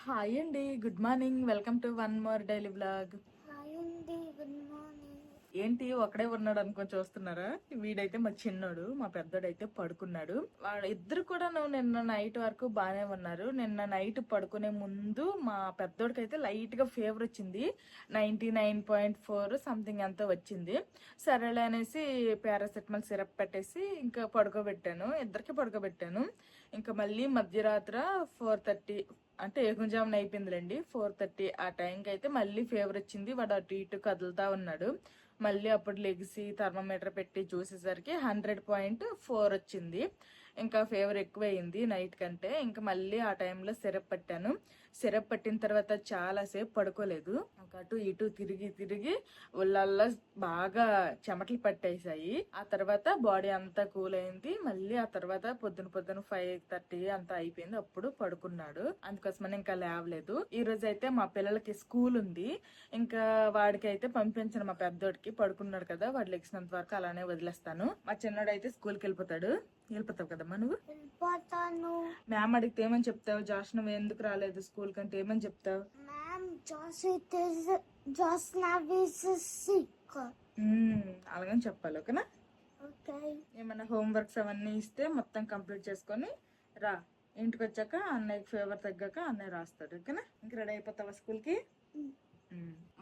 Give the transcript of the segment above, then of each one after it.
Hi అండి, good morning. Welcome to one more daily vlog. Hi అండి, good morning. ఏంటి ఒక్కడే ఉన్నాడు అనుకొని చూస్తున్నారా? వీడైతే మా చిన్నోడు, మా పెద్దోడైతే పడుకున్నాడు. వాళ్ళ ఇద్దరు కూడా నిన్న నైట్ వరకు బాగానే ఉన్నారు. నిన్న నైట్ పడుకునే ముందు మా పెద్దోడికైతే లైట్ గా ఫీవర్ వచ్చింది. 99.4 సంథింగ్ ఎంతో వచ్చింది. సరేలే అనేసి పారాసెటమాల్ సిరప్ పెట్టేసి ఇంకా పడుకోబెట్టాను. ఇద్దరికి పడుకోబెట్టాను. ఇంకా మళ్ళీ మధ్యరాత్ర 4:30 అంటే ఏకుంజామున అయిపోయిందిలేండి. 4:30 ఆ టైంకి అయితే మళ్ళీ ఫీవర్ వచ్చింది. వాడు అటు ఇటు కదులుతా ఉన్నాడు. మళ్ళీ అప్పుడు లెగిసి థర్మోమీటర్ పెట్టి చూసేసరికి 100.4 వచ్చింది. ఇంకా ఫీవర్ ఎక్కువైంది నైట్ కంటే. ఇంకా మళ్ళీ ఆ టైంలో సిరప్ పట్టాను. సిరప్ పట్టిన తర్వాత చాలా సేపు పడుకోలేదు. ఇంకా అటు ఇటు తిరిగి తిరిగి ఒళ్ళల్లో బాగా చెమటలు పట్టేశాయి. ఆ తర్వాత బాడీ అంతా కూల్ అయింది. మళ్ళీ ఆ తర్వాత పొద్దున 5:30 అంతా అయిపోయింది. అప్పుడు పడుకున్నాడు. అందుకోసమని ఇంకా లేవలేదు. ఈ రోజు అయితే మా పిల్లలకి స్కూల్ ఉంది. ఇంకా వాడికి అయితే పంపించను. మా పెద్దోడికి పడుకున్నాడు కదా, వాడు లెగిసినంత వరకు అలానే వదిలేస్తాను. మా చిన్నోడు అయితే స్కూల్కి వెళ్ళిపోతావు కదమ్మా నువ్వు. వెళ్ళిపోతాను. మ్యామ్ అడిగితే ఏమని చెప్తావు? జాష్ నువ్వు ఎందుకు రాలేదు స్కూల్ కంటే ఏమని చెప్తావు? Ma'am, Josh is sick. అలాగని చెప్పాలి, ఓకేనా? ఓకే. ఏమన్నా హోంవర్క్స్ అవన్నీ ఇస్తే మొత్తం కంప్లీట్ చేసుకొని రా. ఇంటికి వచ్చాక అన్నయ్యకి ఫీవర్ తగ్గాక అన్నయ్య రాస్తాడు, ఓకేనా? ఇంక రెడీ అయిపోతావా స్కూల్కి?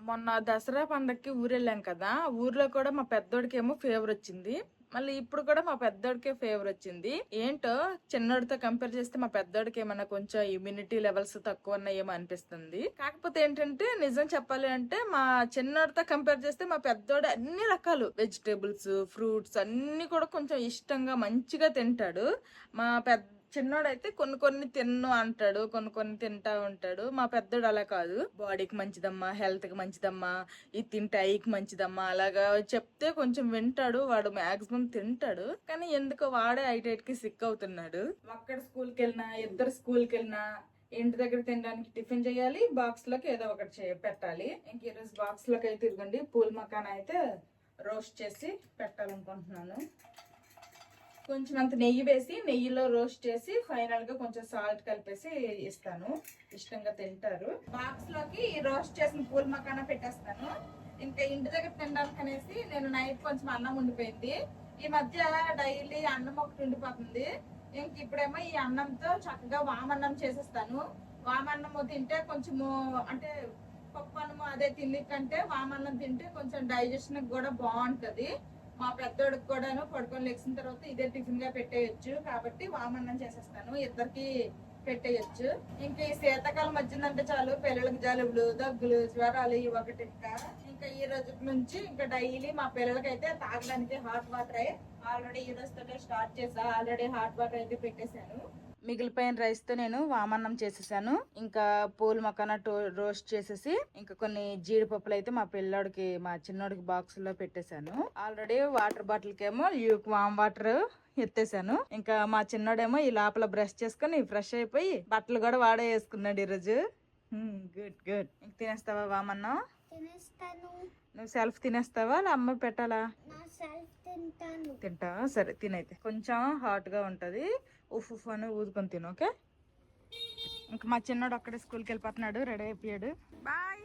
మొన్న దసరా పండగకి ఊరెళ్ళాం కదా, ఊర్లో కూడా మా పెద్దోడికి ఏమో ఫీవర్ వచ్చింది. మళ్ళీ ఇప్పుడు కూడా మా పెద్దోడికే ఫీవర్ వచ్చింది. ఏంటో చిన్నోడితో కంపేర్ చేస్తే మా పెద్దోడికి ఏమన్నా కొంచెం ఇమ్యూనిటీ లెవెల్స్ తక్కువ ఉన్నాయేమో అనిపిస్తుంది. కాకపోతే ఏంటంటే నిజం చెప్పాలి అంటే మా చిన్నోడితో కంపేర్ చేస్తే మా పెద్దోడు అన్ని రకాలు వెజిటేబుల్స్, ఫ్రూట్స్ అన్ని కూడా కొంచెం ఇష్టంగా మంచిగా తింటాడు. మా చిన్నోడైతే కొన్ని తిన్ను అంటాడు, కొన్ని తింటా ఉంటాడు. మా పెద్దోడు అలా కాదు. బాడీకి మంచిదమ్మా, హెల్త్ కి మంచిదమ్మా, ఇది తింటే ఐకి మంచిదమ్మా అలాగా చెప్తే కొంచెం వింటాడు. వాడు మాక్సిమం తింటాడు. కానీ ఎందుకో వాడే ఐటైట్కి సిక్ అవుతున్నాడు. ఒక్కడ స్కూల్కి వెళ్ళినా, ఇద్దరు స్కూల్కి వెళ్ళినా ఇంటి దగ్గర తినడానికి టిఫిన్ చేయాలి, బాక్స్ లోకి ఏదో ఒకటి పెట్టాలి. ఇంక ఈరోజు బాక్స్ లోకి అయితే ఇదిగోండి పూల్ మకాన్ అయితే రోస్ట్ చేసి పెట్టాలనుకుంటున్నాను. కొంచెం అంత నెయ్యి వేసి నెయ్యిలో రోస్ట్ చేసి ఫైనల్ గా కొంచెం సాల్ట్ కలిపేసి ఇస్తాను. ఇష్టంగా తింటారు. బాక్స్ లోకి రోస్ట్ చేసిన పూల్ మకానా పెట్టేస్తాను. ఇంకా ఇంటి దగ్గర తినడానికి అనేసి నేను నైట్ కొంచెం అన్నం ఉండిపోయింది. ఈ మధ్య డైలీ అన్నం ఒకటి ఉండిపోతుంది. ఇంక ఇప్పుడేమో ఈ అన్నంతో చక్కగా వామన్నం చేసేస్తాను. వామన్నం తింటే కొంచెము అంటే పప్పు అన్నము అదే తిండి కంటే వామన్నం తింటే కొంచెం డైజెషన్ కూడా బాగుంటది. మా పెద్దోడికి కూడాను పడుకొని లెగిసిన తర్వాత ఇదే టిఫిన్ గా పెట్టేయచ్చు. కాబట్టి వామన్నం చేసేస్తాను, ఇద్దరికి పెట్టేయచ్చు. ఇంకా ఈ శీతాకాలం వచ్చిందంటే చాలు పిల్లలకి జలుబులు, దగ్గులు, జ్వరాలు ఇవి ఒకటి. ఇంకా ఈ రోజు నుంచి ఇంకా డైలీ మా పిల్లలకైతే తాగడానికి హాట్ వాటర్ ఆల్రెడీ ఈ రోజుతో స్టార్ట్ చేసా. ఆల్రెడీ హాట్ వాటర్ అయితే పెట్టేశాను. మిగిలిపోయిన రైస్ తో నేను వామన్నం చేసేసాను. ఇంకా పూల్ మకానా రోస్ట్ చేసేసి ఇంకా కొన్ని జీడిపప్పులు అయితే మా పిల్లోడికి, మా చిన్నోడికి బాక్స్ లో పెట్టేశాను. ఆల్రెడీ వాటర్ బాటిల్ కేమో వామ్ వాటర్ ఎత్తేసాను. ఇంకా మా చిన్నోడేమో ఈ లోపల బ్రష్ చేసుకుని ఫ్రెష్ అయిపోయి బట్టలు కూడా వాడే వేసుకున్నాడు ఈరోజు. Good good. ఇంక తినేస్తావా వామన్నం? నువ్వు సెల్ఫ్ తినేస్తావా అలా అమ్మ పెట్టాలా? తింటావా? సరే తినైతే. కొంచెం హాట్ గా ఉంటది, ఉఫ్ ఉఫ్ అని ఊదుకొని తిను, ఓకే? ఇంకా మా చిన్నోడు అక్కడే స్కూల్కి వెళ్ళిపోతున్నాడు, రెడీ అయిపోయాడు. బాయ్.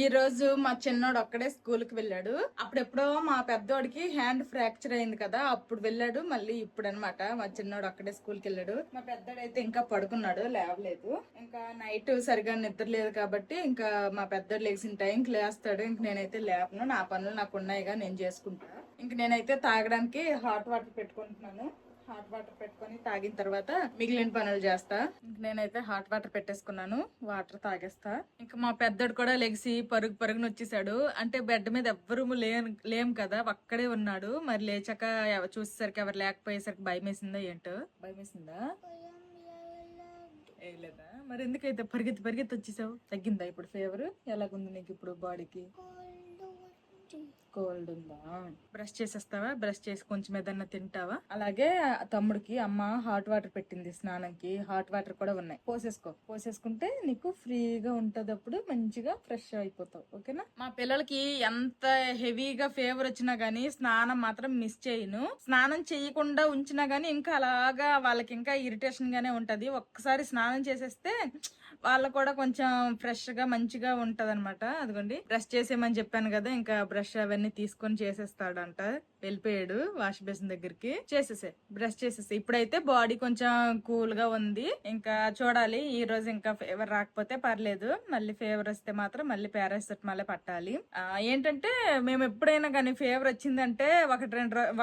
ఈ రోజు మా చిన్నోడు ఒక్కడే స్కూల్ కి వెళ్ళాడు. అప్పుడెప్పుడో మా పెద్దోడికి హ్యాండ్ ఫ్రాక్చర్ అయింది కదా, అప్పుడు వెళ్ళాడు. మళ్ళీ ఇప్పుడు అనమాట మా చిన్నోడు అక్కడే స్కూల్ కి వెళ్ళాడు. మా పెద్దోడు అయితే ఇంకా పడుకున్నాడు, లేవలేదు. ఇంకా నైట్ సరిగా నిద్ర లేదు కాబట్టి ఇంకా మా పెద్దోడు లేచిన టైంకి లేస్తాడు. ఇంక నేనైతే లేపను, నా పనులు నాకు ఉన్నాయిగా, నేను చేసుకుంటా. ఇంక నేనైతే తాగడానికి హాట్ వాటర్ పెట్టుకుంటున్నాను. హాట్ వాటర్ పెట్టుకొని తాగిన తర్వాత మిగిలిన పనులు చేస్తా. నేనైతే హాట్ వాటర్ పెట్టేసుకున్నాను, వాటర్ తాగేస్తా. ఇంకా మా పెద్దడు కూడా లెగిసి పరుగున వచ్చేసాడు. అంటే బెడ్ మీద ఎవ్వరు లేం కదా, అక్కడే ఉన్నాడు. మరి లేచాక చూసేసరికి ఎవరు లేకపోయేసరికి భయం వేసిందా ఏంటో? భయం వేసిందా? లేదా? మరి ఎందుకైతే పరిగెత్తి వచ్చేసావు? తగ్గిందా ఇప్పుడు ఫీవర్? ఎలాగుంది నీకు ఇప్పుడు బాడీకి? కోల్డ్ ఉందా? బ్రష్ చేసేస్తావా? బ్రష్ చేసి కొంచెం ఏదన్నా తింటావా? అలాగే తమ్ముడికి అమ్మ హాట్ వాటర్ పెట్టింది స్నానంకి. హాట్ వాటర్ కూడా ఉన్నాయి, పోసేసుకుంటే నీకు ఫ్రీగా ఉంటది, అప్పుడు మంచిగా ఫ్రెష్ అయిపోతావు. ఓకేనా? మా పిల్లలకి ఎంత హెవీగా ఫీవర్ వచ్చినా గానీ స్నానం మాత్రం మిస్ చేయను. స్నానం చేయకుండా ఉంచినా గానీ ఇంకా అలాగా వాళ్ళకి ఇంకా ఇరిటేషన్ గానే ఉంటది. ఒక్కసారి స్నానం చేసేస్తే వాళ్ళకు కూడా కొంచెం ఫ్రెష్ గా మంచిగా ఉంటది అనమాట. అదిగోండి బ్రష్ చేసేయమని చెప్పాను కదా, ఇంకా బ్రష్ అవన్నీ తీసుకొని చేసేస్తాడంట. వెళ్ళిపోయాడు వాష్ బేసిన్ దగ్గరికి. బ్రష్ చేసేసే. ఇప్పుడైతే బాడీ కొంచెం కూల్ గా ఉంది. ఇంకా చూడాలి, ఈ రోజు ఇంకా ఫీవర్ రాకపోతే పర్లేదు, మళ్ళీ ఫీవర్ వస్తే మాత్రం మళ్ళీ పారాసిటమాల్ పట్టాలి. ఏంటంటే మేము ఎప్పుడైనా కానీ ఫీవర్ వచ్చిందంటే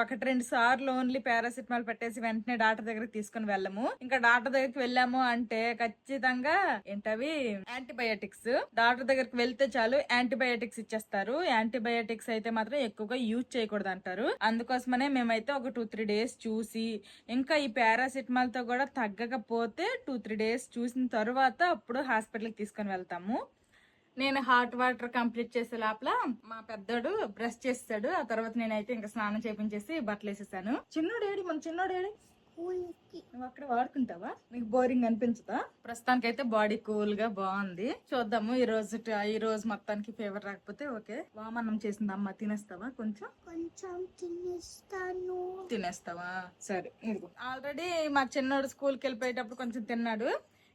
ఒకటి రెండు సార్లు ఓన్లీ పారాసిటమాల్ పెట్టేసి వెంటనే డాక్టర్ దగ్గరికి తీసుకుని వెళ్ళము. ఇంకా డాక్టర్ దగ్గరికి వెళ్ళాము అంటే ఖచ్చితంగా ఏంటవి యాంటీబయాటిక్స్. డాక్టర్ దగ్గరికి వెళ్తే చాలు యాంటీబయాటిక్స్ ఇచ్చేస్తారు. యాంటీబయాటిక్స్ అయితే మాత్రం ఎక్కువగా యూజ్ చేయకూడదు అంటారు. అందుకోసమనే మేమైతే ఒక 2-3 డేస్ చూసి, ఇంకా ఈ పారాసిటమాల్ తో కూడా తగ్గకపోతే 2-3 డేస్ చూసిన తర్వాత అప్పుడు హాస్పిటల్కి తీసుకొని వెళ్తాము. నేను హాట్ వాటర్ కంప్లీట్ చేసే లోపల మా పెద్దోడు బ్రష్ చేస్తాడు. ఆ తర్వాత నేనైతే ఇంకా స్నానం చేపించేసి బట్టలు వేసేసాను. మన చిన్నోడేడి నువ్వు అక్కడ వాడుకుంటావా? నీకు బోరింగ్ అనిపించదా? ప్రస్తుతానికైతే బాడీ కూల్ గా బాగుంది. చూద్దాము ఈ రోజు మొత్తానికి ఫీవర్ రాకపోతే ఓకే. వామన్నం చేసింది అమ్మ, తినేస్తావా? కొంచెం తినేస్తావా? సరే. ఇదిగో ఆల్రెడీ మా చిన్నోడు స్కూల్కి వెళ్ళిపోయేటప్పుడు కొంచెం తిన్నాడు,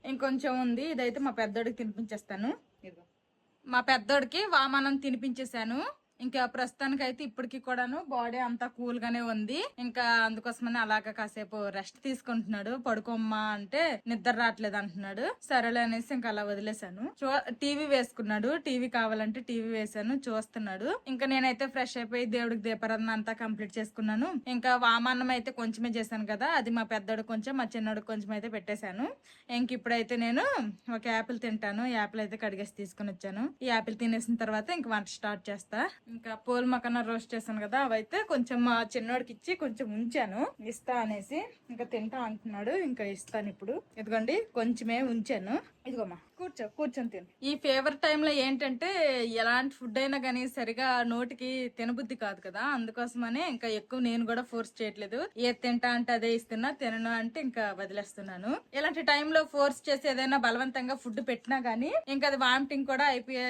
ఇంకొంచెం ఉంది. ఇదైతే మా పెద్దోడికి తినిపించేస్తాను. ఇదిగో మా పెద్దోడికి వామన్నం తినిపించేశాను. ఇంకా ప్రస్తుతానికి అయితే ఇప్పటికి కూడాను బాడీ అంతా కూల్ గానే ఉంది. ఇంకా అందుకోసమని అలాగా కాసేపు రెస్ట్ తీసుకుంటున్నాడు. పడుకోమ్మా అంటే నిద్ర రావట్లేదు అంటున్నాడు. సరేలే అనేసి ఇంకా అలా వదిలేశాను. టీవీ వేసుకున్నాడు. టీవీ కావాలంటే టీవీ వేసాను, చూస్తున్నాడు. ఇంకా నేనైతే ఫ్రెష్ అయిపోయి దేవుడికి దీపారాధన అంతా కంప్లీట్ చేసుకున్నాను. ఇంకా వామాన్నం అయితే కొంచెమే చేశాను కదా, అది మా పెద్దోడు కొంచెం, మా చిన్నోడు కొంచెం అయితే పెట్టేశాను. ఇంక ఇప్పుడైతే నేను ఒక యాపిల్ తింటాను. యాపిల్ అయితే కడిగేసి తీసుకుని వచ్చాను. ఈ యాపిల్ తినేసిన తర్వాత ఇంక వంట స్టార్ట్ చేస్తా. ఇంకా పూల్ మకన రోస్ట్ చేశాను కదా, అవైతే కొంచెం మా చిన్నోడికి ఇచ్చి కొంచెం ఉంచాను, ఇస్తా అనేసి. ఇంకా తింటా అంటున్నాడు, ఇంకా ఇస్తాను ఇప్పుడు. ఇదిగోండి కొంచెమే ఉంచాను. ఇదిగోమ్మా కూర్చొని తిను. ఈ ఫీవర్ టైంలో ఏంటంటే ఎలాంటి ఫుడ్ అయినా కానీ సరిగా నోటికి తినబుద్ధి కాదు కదా, అందుకోసమనే ఇంకా ఎక్కువ నేను కూడా ఫోర్స్ చేయట్లేదు. ఏది తింటా అంటే అదే ఇస్తున్నా, తినను అంటే ఇంకా వదిలేస్తున్నాను. ఇలాంటి టైంలో ఫోర్స్ చేసి ఏదైనా బలవంతంగా ఫుడ్ పెట్టినా గానీ ఇంకా అది వామిటింగ్ కూడా అయిపోయే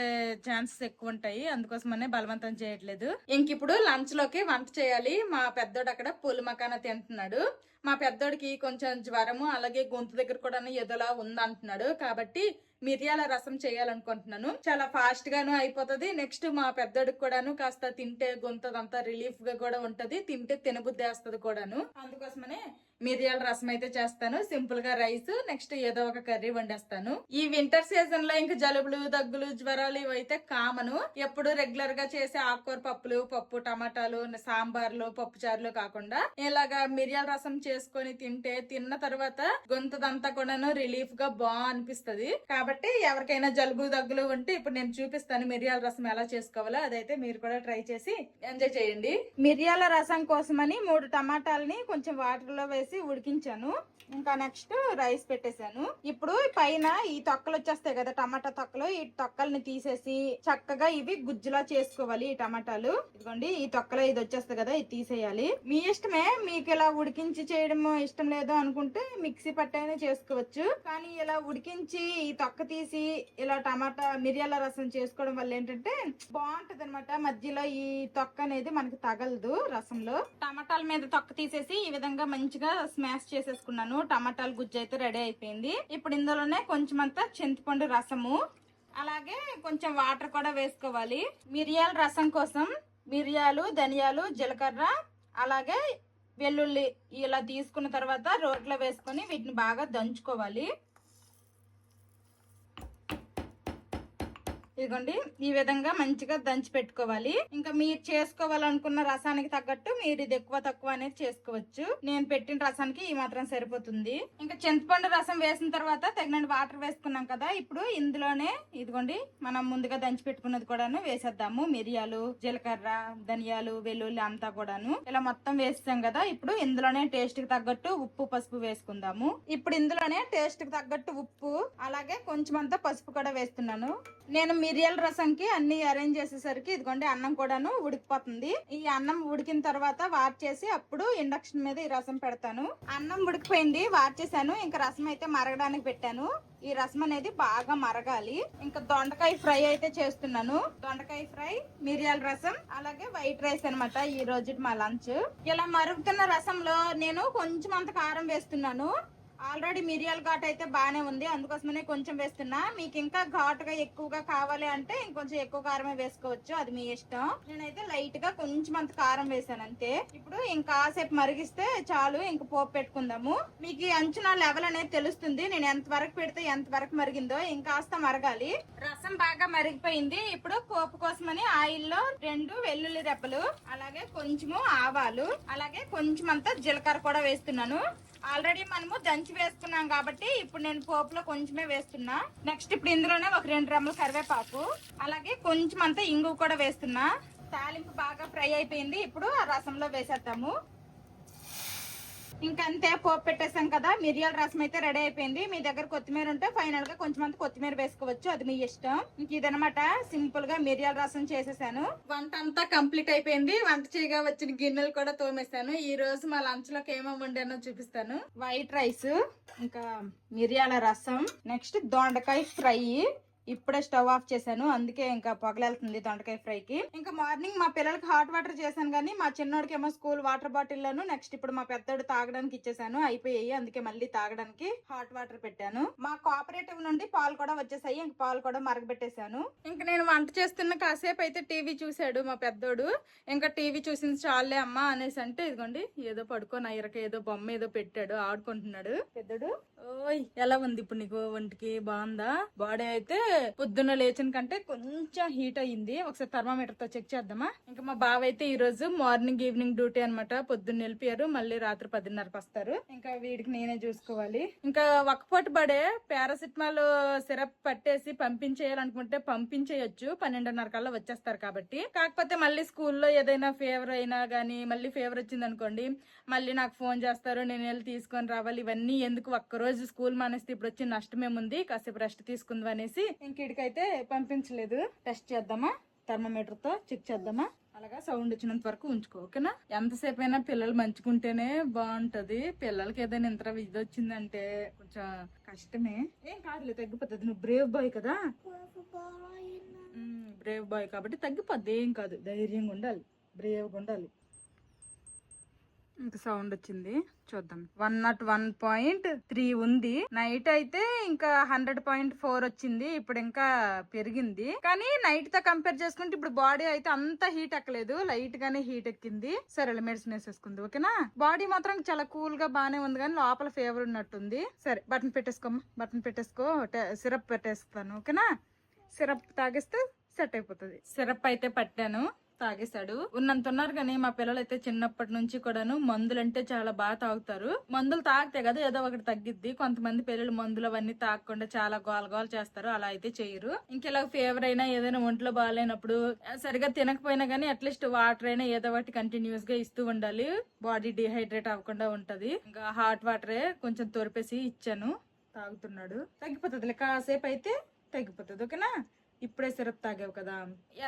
ఛాన్సెస్ ఎక్కువ ఉంటాయి. అందుకోసమనే బలవంతం చేయట్లేదు. ఇంక ఇప్పుడు లంచ్ లోకి వంట చేయాలి. మా పెద్దోడు అక్కడ పూల మకాన తింటున్నాడు. మా పెద్దోడికి కొంచెం జ్వరము, అలాగే గొంతు దగ్గర కూడా ఏదోలా ఉందంటున్నాడు. కాబట్టి మిరియాల రసం చేయాలనుకుంటున్నాను. చాలా ఫాస్ట్ గాను అయిపోతుంది. నెక్స్ట్ మా పెద్దోడికి కూడాను కాస్త తింటే గొంతదంతా రిలీఫ్ గా కూడా ఉంటది, తింటే తినబుద్ధి వేస్తుంది కూడాను. అందుకోసమనే మిరియాల రసం అయితే చేస్తాను. సింపుల్ గా రైస్, నెక్స్ట్ ఏదో ఒక కర్రీ వండేస్తాను. ఈ వింటర్ సీజన్ లో ఇంకా జలుబులు, దగ్గులు, జ్వరాలు ఇవైతే కామను. ఎప్పుడు రెగ్యులర్ గా చేసే ఆకుకూర పప్పులు, పప్పు టమాటాలు, సాంబార్లు, పప్పు చారులు కాకుండా ఇలాగా మిరియాల రసం చేసుకొని తింటే తిన్న తర్వాత గొంతుదంతా కూడాను రిలీఫ్ గా అనిపిస్తది. కాబట్టి ఎవరికైనా జలుబు, దగ్గులు ఉంటే ఇప్పుడు నేను చూపిస్తాను మిరియాల రసం ఎలా చేసుకోవాలో. అదైతే మీరు కూడా ట్రై చేసి ఎంజాయ్ చేయండి. మిరియాల రసం కోసమని 3 టమాటాలని కొంచెం వాటర్ లో వేసి ఉడికించాను. ఇంకా నెక్స్ట్ రైస్ పెట్టేశాను. ఇప్పుడు పైన ఈ తొక్కలు వచ్చేస్తాయి కదా, టమాటా తొక్కలు, ఈ తొక్కల్ని తీసేసి చక్కగా ఇవి గుజ్జులా చేసుకోవాలి. ఈ టమాటాలు ఇదిగోండి, ఈ తొక్కలు ఇది వచ్చేస్తాయి కదా, ఇది తీసేయాలి. మీ ఇష్టమే, మీకు ఇలా ఉడికించి చేయడం ఇష్టం లేదు అనుకుంటే మిక్సీ పట్టైనా చేసుకోవచ్చు. కానీ ఇలా ఉడికించి ఈ తొక్క తీసి ఇలా టమాటా మిరియాల రసం చేసుకోవడం వల్ల ఏంటంటే బాగుంటది అనమాట. మధ్యలో ఈ తొక్క అనేది మనకి తగలదు రసంలో. టమాటాల మీద తొక్క తీసేసి ఈ విధంగా మంచిగా స్మాష్ చేసేసుకున్నాను. టమాటాల గుజ్జు అయితే రెడీ అయిపోయింది. ఇప్పుడు ఇందులోనే కొంచెం అంతా చింతపండు రసము, అలాగే కొంచెం వాటర్ కూడా వేసుకోవాలి. మిరియాల రసం కోసం మిరియాలు, ధనియాలు, జీలకర్ర, అలాగే వెల్లుల్లి ఇలా తీసుకున్న తర్వాత రోట్లో వేసుకొని వీటిని బాగా దంచుకోవాలి. ఇదిగోండి ఈ విధంగా మంచిగా దంచి పెట్టుకోవాలి. ఇంకా మీరు చేసుకోవాలనుకున్న రసానికి తగ్గట్టు మీరు ఇది ఎక్కువ తక్కువ అనేది చేసుకోవచ్చు. నేను పెట్టిన రసానికి ఈ మాత్రం సరిపోతుంది. ఇంకా చింతపండు రసం వేసిన తర్వాత తగినంత వాటర్ వేసుకున్నాం కదా, ఇప్పుడు ఇందులోనే ఇదిగోండి మనం ముందుగా దంచి పెట్టుకున్నది కూడాను వేసేద్దాము. మిరియాలు, జీలకర్ర, ధనియాలు, వెల్లుల్లి అంతా కూడాను ఇలా మొత్తం వేస్తాం కదా. ఇప్పుడు ఇందులోనే టేస్ట్ కి తగ్గట్టు ఉప్పు, పసుపు వేసుకుందాము. ఇప్పుడు ఇందులోనే టేస్ట్ కి తగ్గట్టు ఉప్పు, అలాగే కొంచెం అంతా పసుపు కూడా వేస్తున్నాను. నేను మిరియాల రసంకి అన్ని అరేంజ్ చేసేసరికి ఇదిగోండి అన్నం కూడాను ఉడికిపోతుంది. ఈ అన్నం ఉడికిన తర్వాత వార్చేసి అప్పుడు ఇండక్షన్ మీద ఈ రసం పెడతాను. అన్నం ఉడికిపోయింది, వార్చేసాను. ఇంకా రసం అయితే మరగడానికి పెట్టాను. ఈ రసం అనేది బాగా మరగాలి. ఇంకా దొండకాయ ఫ్రై అయితే చేస్తున్నాను. దొండకాయ ఫ్రై, మిరియాల రసం, అలాగే వైట్ రైస్ అన్నమాట ఈ రోజు మా లంచ్. ఇలా మరుగుతున్న రసంలో నేను కొంచెం అంత కారం వేస్తున్నాను. ఆల్రెడీ మిరియాల ఘాట్ అయితే బానే ఉంది, అందుకోసమనే కొంచెం వేస్తున్నా. మీకు ఇంకా ఘాటుగా ఎక్కువగా కావాలి అంటే ఇంకొంచెం ఎక్కువ కారమే వేసుకోవచ్చు, అది మీ ఇష్టం. నేనైతే లైట్ గా కొంచెం అంత కారం వేసాను అంతే. ఇప్పుడు ఇంకాసేపు మరిగిస్తే చాలు, ఇంక పోపు పెట్టుకుందాము. మీకు ఈ అంచున లెవెల్ అనేది తెలుస్తుంది, నేను ఎంత వరకు పెడితే ఎంత వరకు మరిగిందో. ఇంకాస్త మరగాలి. రసం బాగా మరిగిపోయింది. ఇప్పుడు పోపు కోసమని ఆయిల్లో 2 వెల్లుల్లి రెబ్బలు, అలాగే కొంచెము ఆవాలు, అలాగే కొంచెం అంతా జీలకర్ర కూడా వేస్తున్నాను. ఆల్రెడీ మనము దంచి వేసుకున్నాం కాబట్టి ఇప్పుడు నేను పోపులో కొంచెమే వేస్తున్నా. నెక్స్ట్ ఇప్పుడు ఇందులోనే ఒక 2 రెమ్మల కరివేపాకు, అలాగే కొంచెం అంతా ఇంగువ కూడా వేస్తున్నా. తాలింపు బాగా ఫ్రై అయిపోయింది. ఇప్పుడు ఆ రసంలో వేసేద్దాము. ఇంకంతే, పోపు పెట్టేసాం కదా. మిరియాల రసం అయితే రెడీ అయిపోయింది. మీ దగ్గర కొత్తిమీర ఉంటే ఫైనల్ గా కొంచెం అంత కొత్తిమీర వేసుకోవచ్చు, అది మీ ఇష్టం. ఇంక ఇదనమాట, సింపుల్ గా మిరియాల రసం చేసేసాను. వంట అంతా కంప్లీట్ అయిపోయింది. వంట చేయగా వచ్చిన గిన్నెలు కూడా తోమేశాను. ఈ రోజు మా లంచ్ లోకి ఏమేమి వండానో చూపిస్తాను. వైట్ రైస్, ఇంకా మిరియాల రసం, నెక్స్ట్ దొండకాయ ఫ్రై. ఇప్పుడే స్టవ్ ఆఫ్ చేశాను, అందుకే ఇంకా పొగలేళ్తుంది దొండకాయ ఫ్రైకి. ఇంకా మార్నింగ్ మా పిల్లలకి హాట్ వాటర్ చేశాను, కానీ మా చిన్నోడికి ఏమో స్కూల్ వాటర్ బాటిల్ లను, నెక్స్ట్ ఇప్పుడు మా పెద్దోడు తాగడానికి ఇచ్చేసాను, అయిపోయాయి. అందుకే మళ్ళీ తాగడానికి హాట్ వాటర్ పెట్టాను. మా కోఆపరేటివ్ నుండి పాలు కూడా వచ్చేసాయి, ఇంక పాలు కూడా మరగబెట్టేశాను. ఇంక నేను వంట చేస్తున్న కాసేపు అయితే టీవీ చూశాడు మా పెద్దోడు. ఇంకా టీవీ చూసింది చాలే అమ్మా అనేసి అంటే ఇదిగోండి ఏదో పడుకోని ఐరక ఏదో బొమ్మ ఏదో పెట్టాడు, ఆడుకుంటున్నాడు పెద్దోడు. ఓయ్, ఎలా ఉంది ఇప్పుడు నీకు ఒంటికి? బాగుందా? బాడీ అయితే పొద్దున్న లేచిన కంటే కొంచెం హీట్ అయ్యింది. ఒకసారి థర్మామీటర్ తో చెక్ చేద్దామా. ఇంకా మా బావ అయితే ఈ రోజు మార్నింగ్ ఈవినింగ్ డ్యూటీ అనమాట. పొద్దున్న వెళ్ళిపోయారు, మళ్ళీ రాత్రి 10:30కి వస్తారు. ఇంకా వీడికి నేనే చూసుకోవాలి. ఇంకా ఒక్కపూట పడే పారాసిటమాల్ సిరప్ పట్టేసి పంపించేయాలనుకుంటే పంపించేయచ్చు, 12:30 కల్లా వచ్చేస్తారు కాబట్టి. కాకపోతే మళ్ళీ స్కూల్లో ఏదైనా ఫీవర్ అయినా గానీ, మళ్ళీ ఫీవర్ వచ్చింది అనుకోండి, మళ్ళీ నాకు ఫోన్ చేస్తారు, నేను వెళ్ళి తీసుకొని రావాలి. ఇవన్నీ ఎందుకు, ఒక్కరోజు స్కూల్ మానేస్తే ఇప్పుడు వచ్చి నష్టమేముంది, కాసేపు రెస్ట్ తీసుకుందాం అనేసి ఇంకిడికైతే పంపించలేదు. టెస్ట్ చేద్దామా, థర్మోమీటర్ తో చెక్ చేద్దామా. అలాగా సౌండ్ వచ్చినంత వరకు ఉంచుకో, ఓకేనా? ఎంతసేపు అయినా పిల్లలు మంచుకుంటేనే బాగుంటది. పిల్లలకి ఏదైనా ఇంత ఇది వచ్చిందంటే కొంచెం కష్టమే. ఏం కాదులే, తగ్గిపోతుంది. నువ్వు బ్రేవ్ బాయ్ కదా, బ్రేవ్ బాయ్ కాబట్టి తగ్గిపోద్ది, ఏం కాదు. ధైర్యంగా ఉండాలి, బ్రేవ్గా ఉండాలి. ఇంకా సౌండ్ వచ్చింది, చూద్దాం. 101.3 ఉంది. నైట్ అయితే ఇంకా 100.4 వచ్చింది. ఇప్పుడు ఇంకా పెరిగింది, కానీ నైట్ తో కంపేర్ చేసుకుంటే ఇప్పుడు బాడీ అయితే అంత హీట్ ఎక్కలేదు, లైట్ గానే హీట్ ఎక్కింది. సరే, మెడిసిన్ వేసేసుకుంది, ఓకేనా? బాడీ మాత్రం చాలా కూల్ గా బానే ఉంది, కానీ లోపల ఫీవర్ ఉన్నట్టుంది. సరే, బటన్ పెట్టేసుకోమ్మా, బటన్ పెట్టేసుకో. సిరప్ పెట్టేస్తాను, ఓకేనా? సిరప్ తాగిస్తే సెట్ అయిపోతుంది. సిరప్ అయితే పట్టాను, తాగేశాడు. ఉన్నంత ఉన్నారు కానీ మా పిల్లలు అయితే చిన్నప్పటి నుంచి కూడాను మందులు అంటే చాలా బాగా తాగుతారు. మందులు తాగితే కదా ఏదో ఒకటి తగ్గిద్ది. కొంతమంది పిల్లలు మందులు అవన్నీ తాగకుండా చాలా గోల చేస్తారు, అలా అయితే చేయరు. ఇంకెలా ఫీవర్ అయినా ఏదైనా ఒంట్లో బాగాలేనప్పుడు సరిగా తినకపోయినా గానీ అట్లీస్ట్ వాటర్ అయినా ఏదో ఒకటి కంటిన్యూస్ గా ఇస్తూ ఉండాలి, బాడీ డిహైడ్రేట్ అవ్వకుండా ఉంటది. ఇంకా హాట్ వాటరే కొంచెం తొరిపేసి ఇచ్చాను, తాగుతున్నాడు. తగ్గిపోతుంది, కాసేపు అయితే తగ్గిపోతుంది, ఓకేనా? ఇప్పుడే సిరప్ తాగావు కదా.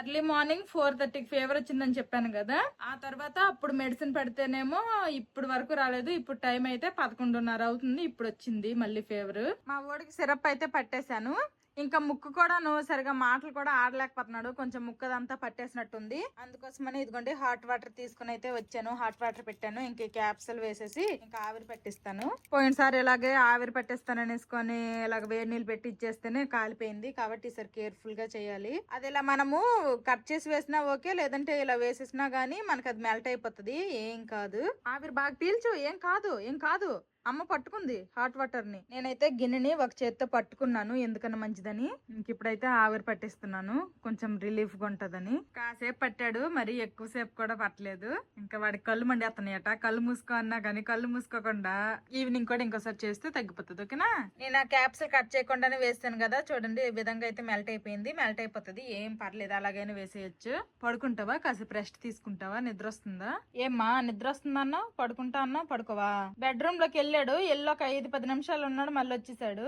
ఎర్లీ మార్నింగ్ 4:30కి ఫీవర్ వచ్చిందని చెప్పాను కదా. ఆ తర్వాత అప్పుడు మెడిసిన్ పెడితేనేమో ఇప్పుడు వరకు రాలేదు. ఇప్పుడు టైం అయితే 11:30 అవుతుంది, ఇప్పుడు వచ్చింది మళ్ళీ ఫీవర్. మా ఓడికి సిరప్ అయితే పట్టేశాను. ఇంకా ముక్కు కూడా సరిగా మాటలు కూడా ఆడలేకపోతున్నాడు, కొంచెం ముక్కదంతా పట్టేసినట్టుంది. అందుకోసమని ఇదిగోండి హాట్ వాటర్ తీసుకుని అయితే వచ్చాను, హాట్ వాటర్ పెట్టాను. ఇంక క్యాప్సూల్ వేసేసి ఇంకా ఆవిరి పట్టిస్తాను. పోయినసారి ఇలాగే ఆవిరి పట్టేస్తాను అనేసుకొని ఇలాగ వేడి నీళ్ళు పెట్టి ఇచ్చేస్తేనే కాలిపోయింది, కాబట్టి ఈసారి కేర్ఫుల్ గా చేయాలి. అది ఇలా మనము కట్ చేసి వేసినా ఓకే, లేదంటే ఇలా వేసేసినా గానీ మనకి అది మెల్ట్ అయిపోతుంది, ఏం కాదు. ఆవిరి బాగా పీల్చు, ఏం కాదు, ఏం కాదు. అమ్మ పట్టుకుంది హాట్ వాటర్ ని, నేనైతే గిన్నెని ఒక చేత్తో పట్టుకున్నాను ఎందుకన్నా మంచిదని. ఇంక ఇప్పుడైతే ఆవిరి పట్టిస్తున్నాను, కొంచెం రిలీఫ్ గా ఉంటదని. కాసేపు పట్టాడు, మరి ఎక్కువసేపు కూడా పట్టలేదు. ఇంకా వాడికి కళ్ళు మండేస్తున్నాయట, కళ్ళు మూసుకో అన్నా కానీ కళ్ళు మూసుకోకుండా ఈవినింగ్ కూడా ఇంకోసారి చేస్తే తగ్గిపోతుంది, ఓకేనా? నేను ఆ క్యాప్సూల్ కట్ చేయకుండానే వేస్తాను కదా, చూడండి ఈ విధంగా అయితే మెల్ట్ అయిపోయింది. మెల్ట్ అయిపోతుంది, ఏం పర్లేదు, అలాగైనా వేసేయచ్చు. పడుకుంటావా, కాసేపు రెస్ట్ తీసుకుంటావా? నిద్ర వస్తుందా? ఏమ్మా నిద్ర వస్తుందన్నా? పడుకుంటా అన్నా, పడుకోవా? బెడ్రూమ్ లోకి వెళ్ళాడు, ఎల్లో ఒక 5-10 నిమిషాలు ఉన్నాడు, మళ్ళీ వచ్చేసాడు.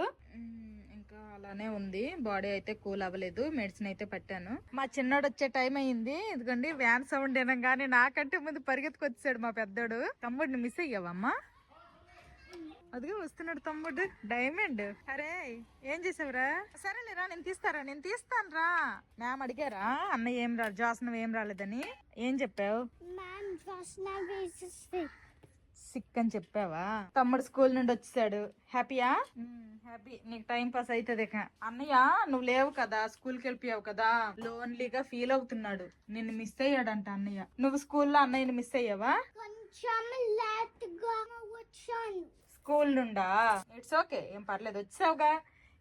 ఇంకా అలానే ఉంది, బాడీ అయితే కూల్ అవ్వలేదు. మెడిసిన్ అయితే పట్టాను. మా చిన్నోడు వచ్చే టైం అయింది. ఇదిగోండి వ్యాన్ సౌండ్ వినగానే నాకంటే ముందు పరిగెత్తుకొచ్చాడు మా పెద్దోడు. తమ్ముడిని మిస్ అయ్యావమ్మా? అదిగా వస్తున్నాడు తమ్ముడు డైమండ్. అరే ఏం చేసావురా? సరేలేరా నేను తీస్తాను రా. మ్యామ్ అడిగారా అన్నయ్య ఏం రా జాసన్ ఏం రాలేదని? ఏం చెప్పావు? Ma'am, Jasna is sick. Sick అని చెప్పావా? తమ్ముడు స్కూల్ నుండి వచ్చేసాడు. హ్యాపీయా? హ్యాపీ. నీకు టైం పాస్ అవుతుంది. అన్నయ్య నువ్వు లేవు కదా, స్కూల్ కి వెళ్ళిపోయావు కదా, లోన్లీగా ఫీల్ అవుతున్నాడు. నిన్ను మిస్ అయ్యాడంట అన్నయ్య. నువ్వు స్కూల్లో అన్నయ్యని మిస్ అయ్యావా? కొంచెం లేట్గా వచ్చాను. స్కూల్ నుండా? ఇట్స్ ఓకే, ఏం పర్లేదు, వచ్చావుగా.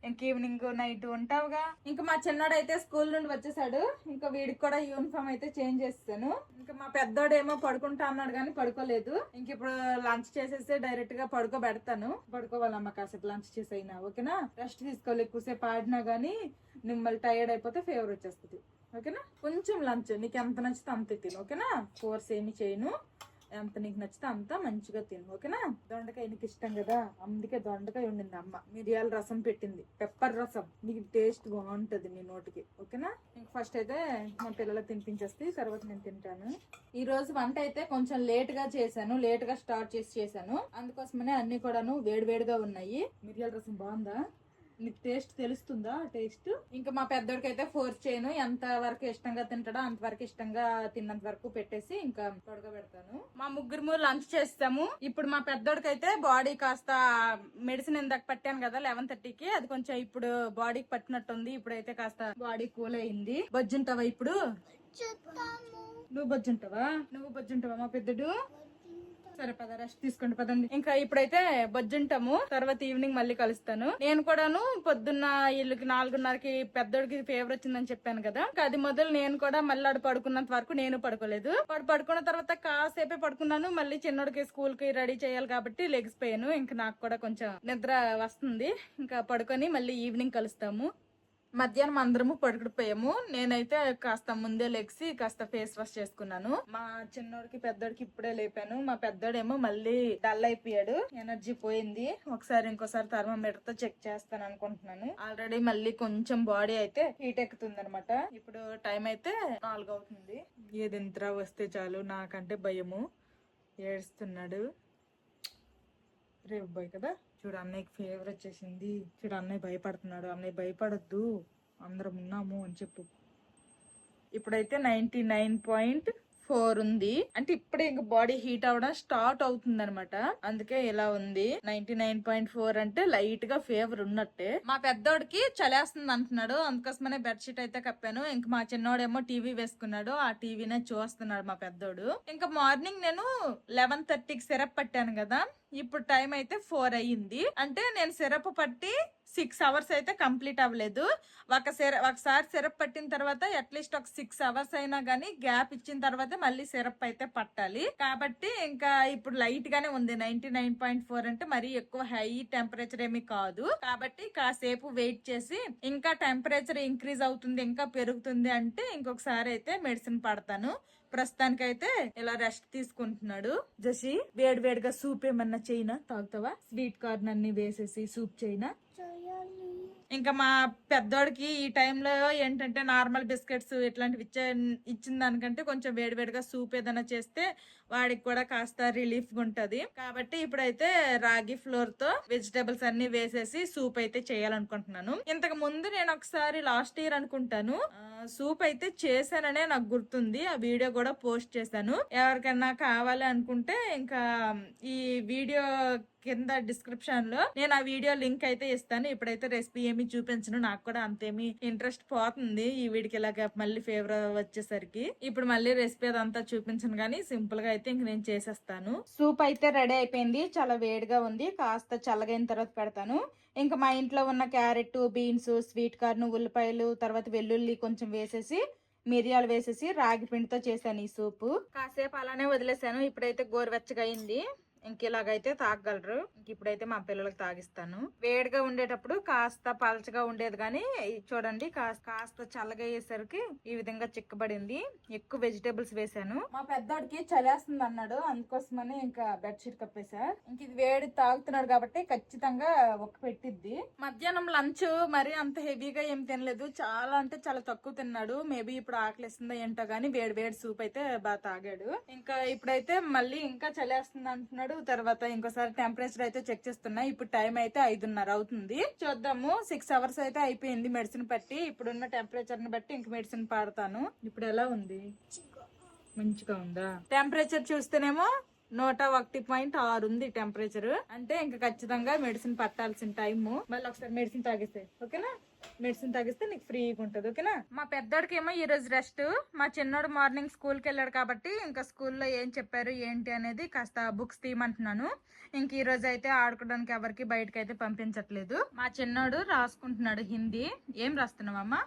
ఇంక ఈవినింగ్ నైట్ ఉంటావుగా. ఇంకా మా చిన్నాడు అయితే స్కూల్ నుండి వచ్చేసాడు. ఇంకా వీడికి కూడా యూనిఫామ్ అయితే చేంజ్ చేస్తాను. ఇంకా మా పెద్దోడేమో పడుకుంటా అన్నాడు కానీ పడుకోలేదు. ఇంక ఇప్పుడు లంచ్ చేసేసి డైరెక్ట్ గా పడుకోబెడతాను. పడుకోవాలమ్మా కాసేపు లంచ్ చేసైనా, ఓకేనా? రెస్ట్ తీసుకోవాలి. ఎక్కువసేపు ఆడినా గానీ మిమ్మల్ని టైర్డ్ అయిపోతే ఫీవర్ వచ్చేస్తుంది, ఓకేనా? కొంచెం లంచ్ నీకు ఎంత నచ్చితే అంతే తిను, ఓకేనా? ఫోర్స్ ఏమి చేయను. ఎంత నీకు నచ్చితే అంతా మంచిగా తిను, ఓకేనా? దొండకాయ నీకు ఇష్టం కదా, అందుకే దొండకాయ వండింది అమ్మ. మిరియాల రసం పెట్టింది, పెప్పర్ రసం. నీకు టేస్ట్ బాగుంటది నీ నోటికి, ఓకేనా? ఇంక ఫస్ట్ అయితే మా పిల్లలకు తినిపించేస్తే తర్వాత నేను తింటాను. ఈ రోజు వంట అయితే కొంచెం లేట్ గా చేశాను, లేట్ గా స్టార్ట్ చేశాను. అందుకోసమనే అన్ని కూడాను వేడివేడిగా ఉన్నాయి. మిరియాల రసం బాగుందా? నీకు టేస్ట్ తెలుస్తుందా? టేస్ట్ ఇంకా మా పెద్దోడికి అయితే ఫోర్స్ చేయను. ఎంత వరకు ఇష్టంగా తింటాడో అంతవరకు ఇష్టంగా తిన్నంత వరకు పెట్టేసి ఇంకా పడుకోబెడతాను. మా ముగ్గురు లంచ్ చేస్తాము. ఇప్పుడు మా పెద్దోడికి అయితే బాడీ కాస్త మెడిసిన్ ఇందాక పట్టాను కదా 11:30కి, అది కొంచెం ఇప్పుడు బాడీకి పట్టినట్టుంది. ఇప్పుడైతే కాస్త బాడీ కూల్ అయింది. బొజ్జుంటావా ఇప్పుడు? నువ్వు బొజ్జుంటావా మా పెద్దడు? సరే పద, రెస్ట్ తీసుకోండి పదండి. ఇంకా ఇప్పుడైతే బొజ్జుంటాము, తర్వాత ఈవినింగ్ మళ్ళీ కలుస్తాను. నేను కూడాను పొద్దున్న వీళ్ళకి 4:30కి పెద్దోడికి ఫీవర్ వచ్చిందని చెప్పాను కదా, అది మొదలు నేను కూడా మళ్ళీ ఆడు పడుకున్నంత వరకు నేను పడుకోలేదు. వాడు పడుకున్న తర్వాత కాసేపే పడుకున్నాను. మళ్ళీ చిన్నోడికి స్కూల్ కి రెడీ చేయాలి కాబట్టి లెగిసిపోయాను. ఇంకా నాకు కూడా కొంచెం నిద్ర వస్తుంది. ఇంకా పడుకొని మళ్ళీ ఈవినింగ్ కలుస్తాము. మధ్యాహ్నం అందరము పడుకుడిపోయాము. నేనైతే కాస్త ముందే లెగ్సి కాస్త ఫేస్ వాష్ చేసుకున్నాను. మా చిన్నోడికి పెద్దోడికి ఇప్పుడే లేపాను. మా పెద్దోడేమో మళ్ళీ డల్ అయిపోయాడు, ఎనర్జీ పోయింది. ఇంకోసారి థర్మోమీటర్ తో చెక్ చేస్తాను అనుకుంటున్నాను. ఆల్రెడీ మళ్ళీ కొంచెం బాడీ అయితే హీట్ ఎక్కుతుంది అనమాట. ఇప్పుడు టైం అయితే 4 అవుతుంది. ఏది నిద్ర వస్తే చాలు నాకంటే భయము. ఏడుస్తున్నాడు రేపు బాయ్ కదా. చూడు అన్నయ్యకి ఫీవర్ వచ్చేసింది. చూడు అన్నయ్య భయపడుతున్నాడు. అన్నయ్య భయపడద్దు, అందరం ఉన్నాము అని చెప్పు. ఇప్పుడైతే 99.4 ఉంది. అంటే ఇప్పుడే ఇంకా బాడీ హీట్ అవ్వడం స్టార్ట్ అవుతుంది అనమాట. అందుకే ఇలా ఉంది. 99.4 అంటే లైట్ గా ఫీవర్ ఉన్నట్టే. మా పెద్దోడికి చలేస్తుంది అంటున్నాడు, అందుకోసమనే బెడ్షీట్ అయితే కప్పాను. ఇంకా మా చిన్నోడేమో టీవీ వేసుకున్నాడు, ఆ టీవీనే చూస్తున్నాడు మా పెద్దోడు. ఇంకా మార్నింగ్ నేను 11:30కి సిరప్ పట్టాను కదా, ఇప్పుడు టైం అయితే 4 అయ్యింది. అంటే నేను సిరప్ పట్టి 6 అవర్స్ అయితే కంప్లీట్ అవ్వలేదు. ఒకసారి సిరప్ పట్టిన తర్వాత అట్లీస్ట్ ఒక 6 అవర్స్ అయినా గానీ గ్యాప్ ఇచ్చిన తర్వాత మళ్ళీ సిరప్ అయితే పట్టాలి. కాబట్టి ఇంకా ఇప్పుడు లైట్ గానే ఉంది. 99.4 అంటే మరీ ఎక్కువ హై టెంపరేచర్ ఏమీ కాదు. కాబట్టి కాసేపు వెయిట్ చేసి ఇంకా టెంపరేచర్ ఇంక్రీజ్ అవుతుంది, ఇంకా పెరుగుతుంది అంటే ఇంకొకసారి అయితే మెడిసిన్ పడతాను. ప్రస్తుతానికైతే ఇలా రెస్ట్ తీసుకుంటున్నాడు. జసి వేడివేడిగా సూప్ ఏమన్నా చేయనా? తాగుతావా? స్వీట్ కార్న్ అన్ని వేసేసి సూప్ చేయనా? ఇంకా మా పెద్దోడికి ఈ టైంలో ఏంటంటే నార్మల్ బిస్కెట్స్ ఇట్లాంటివి ఇచ్చిన దానికంటే కొంచెం వేడివేడిగా సూప్ ఏదైనా చేస్తే వాడికి కూడా కాస్త రిలీఫ్ గా ఉంటది. కాబట్టి ఇప్పుడైతే రాగి ఫ్లోర్ తో వెజిటేబుల్స్ అన్ని వేసేసి సూప్ అయితే చేయాలనుకుంటున్నాను. ఇంతకు ముందు నేను ఒకసారి లాస్ట్ ఇయర్ అనుకుంటాను సూప్ అయితే చేశాననే నాకు గుర్తుంది. ఆ వీడియో కూడా పోస్ట్ చేశాను. ఎవరికైనా కావాలి అనుకుంటే ఇంకా ఈ వీడియో కింద డిస్క్రిప్షన్ లో నేను ఆ వీడియో లింక్ అయితే ఇస్తాను. ఇప్పుడైతే రెసిపీ ఏమి చూపించను, నాకు కూడా అంతేమి ఇంట్రెస్ట్ పోతుంది ఈ వీడికి ఇలాగ మళ్ళీ ఫేవర్ వచ్చేసరికి. ఇప్పుడు మళ్ళీ రెసిపీ అదంతా చూపించను కానీ సింపుల్ గా అయితే ఇంక నేను చేసేస్తాను. సూప్ అయితే రెడీ అయిపోయింది, చాలా వేడిగా ఉంది. కాస్త చల్లగైన తర్వాత పెడతాను. ఇంకా మా ఇంట్లో ఉన్న క్యారెట్, బీన్స్, స్వీట్ కార్న్, ఉల్లిపాయలు, తర్వాత వెల్లుల్లి కొంచెం వేసేసి మిరియాలు వేసేసి రాగి పిండితో చేశాను ఈ సూపు. కాసేపు అలానే వదిలేసాను. ఇప్పుడైతే గోరువెచ్చగా అయింది. ఇంక ఇలాగైతే తాగగలరు. ఇంక ఇప్పుడైతే మా పిల్లలకు తాగిస్తాను. వేడిగా ఉండేటప్పుడు కాస్త పలచగా ఉండేది, కానీ చూడండి కాస్త చల్లగా అయ్యేసరికి ఈ విధంగా చిక్కబడింది. ఎక్కువ వెజిటేబుల్స్ వేసాను. మా పెద్దోడికి చలేస్తుంది అన్నాడు, అందుకోసమని ఇంకా బెడ్షీట్ కప్పేసా. ఇంక ఇది వేడి తాగుతున్నాడు కాబట్టి ఖచ్చితంగా ఒక పెట్టిద్ది. మధ్యాహ్నం లంచ్ మరి అంత హెవీగా ఏం తినలేదు, చాలా అంటే చాలా తక్కువ తిన్నాడు. మేబీ ఇప్పుడు ఆకలిస్తుందో ఏంటో గానీ వేడి వేడి సూప్ అయితే బాగా తాగాడు. ఇంకా ఇప్పుడైతే మళ్ళీ ఇంకా చలేస్తుంది అంటున్నాడు. తర్వాత ఇంకోసారి టెంపరేచర్ అయితే చెక్ చేస్తున్నా. ఇప్పుడు టైం అయితే 5:30 అవుతుంది. చూద్దాము, 6 అవర్స్ అయితే అయిపోయింది మెడిసిన్ పట్టి. ఇప్పుడున్న టెంపరేచర్ ని బట్టి ఇంక మెడిసిన్ పాడతాను. ఇప్పుడు ఎలా ఉంది? మంచిగా ఉందా? టెంపరేచర్ చూస్తేనేమో 101.6 ఉంది టెంపరేచర్. అంటే ఇంకా ఖచ్చితంగా మెడిసిన్ పట్టాల్సిన టైము. మళ్ళీ ఒకసారి మెడిసిన్ తాగిస్తే ఓకేనా? మెడిసిన్ తాగిస్తే నీకు ఫ్రీగా ఉంటది, ఓకేనా? మా పెద్దోడికి ఏమో ఈ రోజు రెస్ట్. మా చిన్నోడు మార్నింగ్ స్కూల్ కి వెళ్ళాడు కాబట్టి ఇంకా స్కూల్లో ఏం చెప్పారు ఏంటి అనేది కాస్త బుక్స్ తీయమంటున్నాను. ఇంక ఈ రోజు అయితే ఆడుకోవడానికి ఎవరికి బయటకి అయితే పంపించట్లేదు. మా చిన్నోడు రాసుకుంటున్నాడు హిందీ. ఏం రాస్తున్నావమ్మా?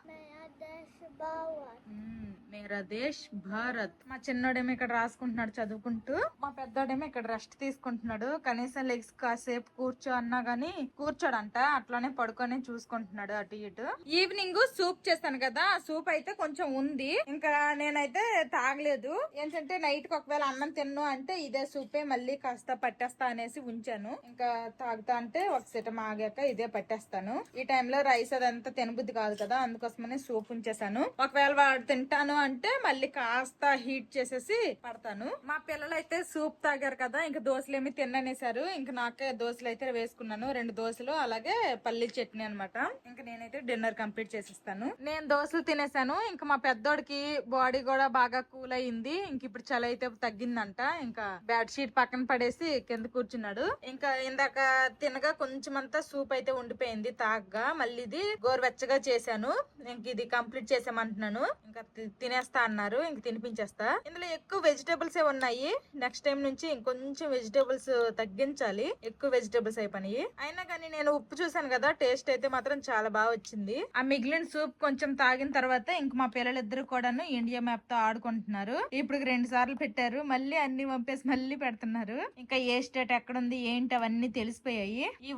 మేరా దేశ్ భారత్. మా చిన్నోడేమో ఇక్కడ రాసుకుంటున్నాడు చదువుకుంటూ. మా పెద్దోడేమో ఇక్కడ రెస్ట్ తీసుకుంటున్నాడు. కనీసం లెగ్స్ కాసేపు కూర్చో అన్నా గానీ కూర్చోడంట, అట్లానే పడుకొని చూసుకుంటున్నాడు అటు ఇటు. ఈవినింగ్ సూప్ చేస్తాను కదా, ఆ సూప్ అయితే కొంచెం ఉంది. ఇంకా నేనైతే తాగలేదు. ఏంటంటే నైట్ కి ఒకవేళ అన్నం తిన్ను అంటే ఇదే సూపే మళ్ళీ కాస్త పట్టేస్తా అనేసి ఉంచాను. ఇంకా తాగుతా అంటే ఒక సిటం ఆగాక ఇదే పట్టేస్తాను. ఈ టైంలో రైస్ అదంతా తినబుద్ధి కాదు కదా, అందుకోసమనే సూప్ ఉంచేసాను. ఒకవేళ వాడు తింటాను అంటే మళ్ళీ కాస్త హీట్ చేసేసి పడతాను. మా పిల్లలు అయితే సూప్ తాగారు కదా, ఇంకా దోశలు ఏమి తిన్ననేసారు. ఇంకా నాకే దోశలు అయితే వేసుకున్నాను, 2 దోశలు అలాగే పల్లీ చట్నీ అనమాట. ఇంకా నేనైతే డిన్నర్ కంప్లీట్ చేసేస్తాను. నేను దోశలు తినేసాను. ఇంకా మా పెద్దోడికి బాడీ కూడా బాగా కూల్ అయింది. ఇంక ఇప్పుడు చలి అయితే తగ్గిందంట. ఇంకా బెడ్ షీట్ పక్కన పడేసి కింద కూర్చున్నాడు. ఇంకా ఇందాక తినగా కొంచెం అంతా సూప్ అయితే ఉండిపోయింది తాగ్గా. మళ్ళీ ఇది గోరువెచ్చగా చేశాను. ఇంక ఇది కంప్లీట్ చేసామంటున్నాను. ఇంకా తినేస్తా అన్నారు, ఇంక తినిపించేస్తా. ఇందులో ఎక్కువ వెజిటేబుల్స్ ఏ ఉన్నాయి. నెక్స్ట్ టైం నుంచి ఇంకొంచెం వెజిటేబుల్స్ తగ్గించాలి, ఎక్కువ వెజిటేబుల్స్ అయిపోయి. అయినా కానీ నేను ఉప్పు చూసాను కదా, టేస్ట్ అయితే మాత్రం చాలా బాగా వచ్చింది. ఆ మిగిలిన సూప్ కొంచెం తాగిన తర్వాత ఇంక మా పిల్లలిద్దరు కూడాను ఇండియా మ్యాప్ తో ఆడుకుంటున్నారు. ఇప్పుడు 2 సార్లు పెట్టారు, మళ్ళీ అన్ని పంపేసి మళ్ళీ పెడుతున్నారు. ఇంకా ఏ స్టేట్ ఎక్కడుంది ఏంటి అవన్నీ తెలిసిపోయాయి. ఈ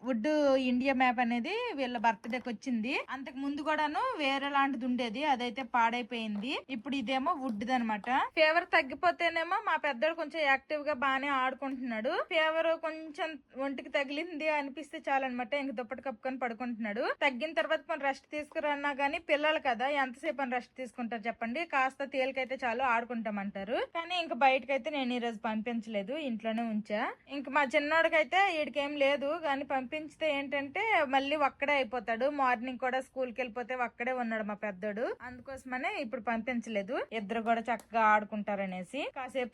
వుడ్ ఇండియా మ్యాప్ అనేది వీళ్ళ బర్త్డేకి వచ్చింది. అంతకు ముందు కూడాను వేరే లాంటిది ఉండేది, అదైతే పాడైపోయింది. ఇప్పుడు ఇదేమో వుడ్ అనమాట. ఫీవర్ తగ్గిపోతేనేమో మా పెద్దోడు కొంచెం యాక్టివ్ గా బానే ఆడుకుంటున్నాడు. ఫీవర్ కొంచెం ఒంటికి తగిలింది అనిపిస్తే చాలన్నమాట, ఇంక దుప్పటి కప్పుకొని పడుకుంటున్నాడు. తగ్గిన తర్వాత మనం రెస్ట్ తీసుకురన్నా గానీ పిల్లలు కదా ఎంతసేపు అని రెస్ట్ తీసుకుంటారు చెప్పండి. కాస్త తేలికైతే చాలు ఆడుకుంటామంటారు. కానీ ఇంక బయటకైతే నేను ఈ రోజు పంపించలేదు, ఇంట్లోనే ఉంచా. ఇంక మా చిన్నోడికైతే వీడికేం లేదు, కానీ పంపించితే ఏంటంటే మళ్ళీ ఒక్కడే అయిపోతాడు. మార్నింగ్ కూడా స్కూల్ కి వెళ్ళిపోతే ఒక్కడే ఉన్నాడు మా పెద్దోడు, అందుకోసమనే ఇప్పుడు పంపించలేదు. ఇద్దరు కూడా చక్కగా ఆడుకుంటారనేసి. కాసేపు